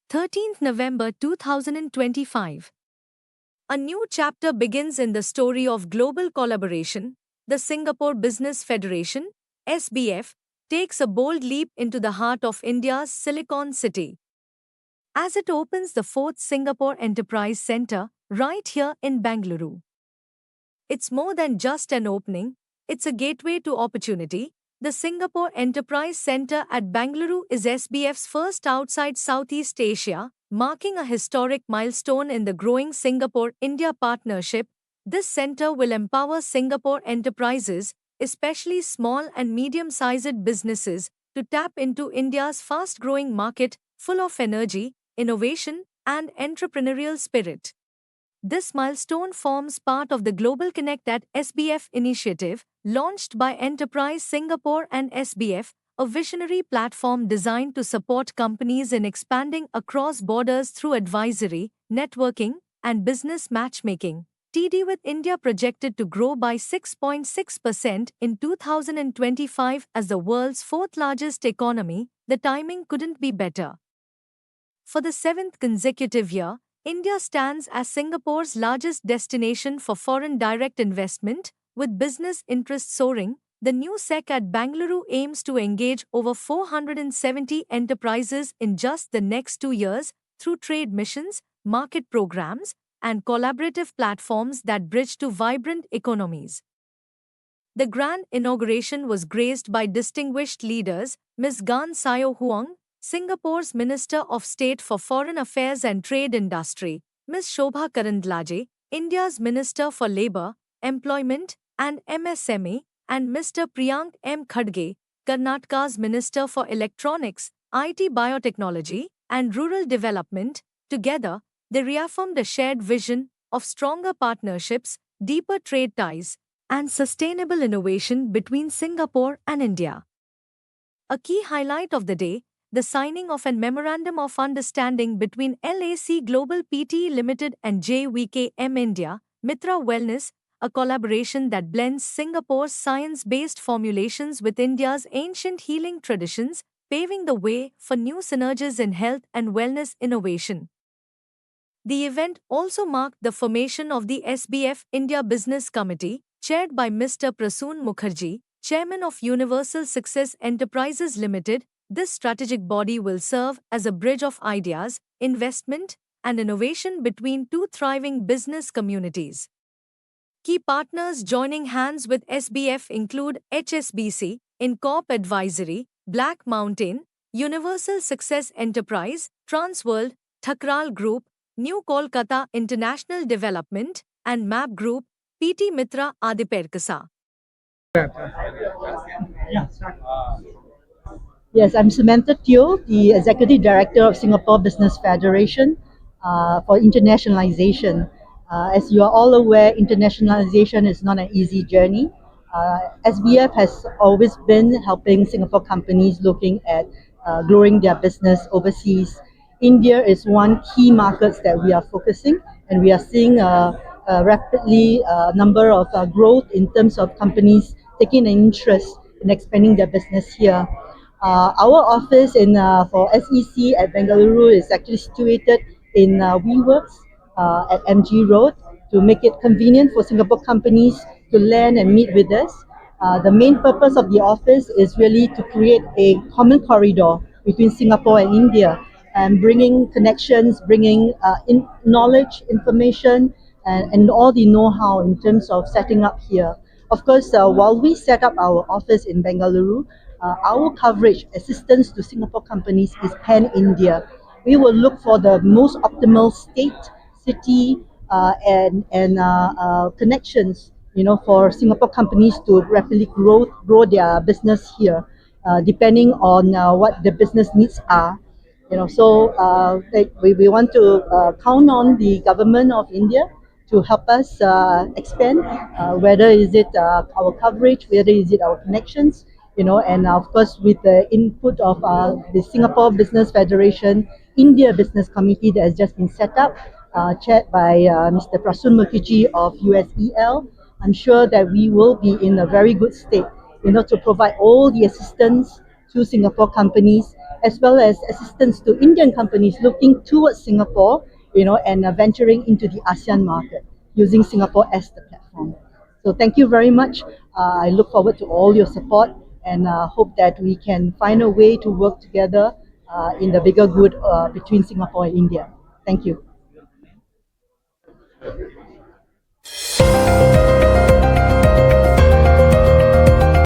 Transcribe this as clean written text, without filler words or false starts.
13th November 2025. A new chapter begins in the story of global collaboration. The Singapore Business Federation, SBF, takes a bold leap into the heart of India's Silicon City as it opens the fourth Singapore Enterprise Centre right here in Bengaluru. It's more than just an opening, it's a gateway to opportunity. The Singapore Enterprise Centre at Bengaluru is SBF's first outside Southeast Asia, marking a historic milestone in the growing Singapore-India partnership. This centre will empower Singapore enterprises, especially small and medium-sized businesses, to tap into India's fast-growing market, full of energy, innovation, and entrepreneurial spirit. This milestone forms part of the GlobalConnect SBF initiative, launched by Enterprise Singapore and SBF, a visionary platform designed to support companies in expanding across borders through advisory, networking, and business matchmaking. TD with India projected to grow by 6.6% in 2025 as the world's fourth largest economy. The timing couldn't be better. For the seventh consecutive year, India stands as Singapore's largest destination for foreign direct investment, with business interests soaring. The new SEC at Bengaluru aims to engage over 470 enterprises in just the next 2 years through trade missions, market programs, and collaborative platforms that bridge two vibrant economies. The grand inauguration was graced by distinguished leaders, Ms Gan Siow Huang, Singapore's Minister of State for Foreign Affairs and Trade Industry, Ms Shobha Karandlaje, India's Minister for Labour, Employment, and MSME, and Mr Priyank M, Kharge, Karnataka's Minister for Electronics, IT Biotechnology, and Rural Development. Together, they reaffirmed a shared vision of stronger partnerships, deeper trade ties, and sustainable innovation between Singapore and India. A key highlight of the day, the signing of a Memorandum of Understanding between LAC Global Pte Limited and JVKM India, Mitraa Wellness, a collaboration that blends Singapore's science-based formulations with India's ancient healing traditions, paving the way for new synergies in health and wellness innovation. The event also marked the formation of the SBF India Business Committee, chaired by Mr Prasoon Mukherjee, Chairman of Universal Success Enterprises Limited. This strategic body will serve as a bridge of ideas, investment, and innovation between two thriving business communities. Key partners joining hands with SBF include HSBC, Incorp Advisory, Black Mountain, Universal Success Enterprise, Transworld, Thakral Group, New Kolkata International Development, and MAP Group, PT Mitraa Adiperkasa. Yes, I'm Samantha Teo, the Executive Director of Singapore Business Federation for internationalization. As you are all aware, internationalization is not an easy journey. SBF has always been helping Singapore companies looking at growing their business overseas. India is one key market that we are focusing, and we are seeing a rapidly number of growth in terms of companies taking an interest in expanding their business here. Our office for SEC at Bengaluru is actually situated in WeWorks at MG Road to make it convenient for Singapore companies to land and meet with us. The main purpose of the office is really to create a common corridor between Singapore and India, and bringing connections, bringing knowledge, information, and all the know-how in terms of setting up here. Of course, while we set up our office in Bengaluru, our coverage assistance to Singapore companies is pan-India. We will look for the most optimal state, city, and connections, for Singapore companies to rapidly grow their business here, depending on what the business needs are. We want to count on the government of India to help us expand, whether is it our coverage, whether is it our connections, and of course with the input of the Singapore Business Federation India Business Committee that has just been set up, chaired by Mr. Prasoon Mukherjee of USEL. I'm sure that we will be in a very good state, to provide all the assistance to Singapore companies, as well as assistance to Indian companies looking towards Singapore, and venturing into the ASEAN market using Singapore as the platform. So thank you very much. I look forward to all your support and hope that we can find a way to work together in the bigger good between Singapore and India. Thank you.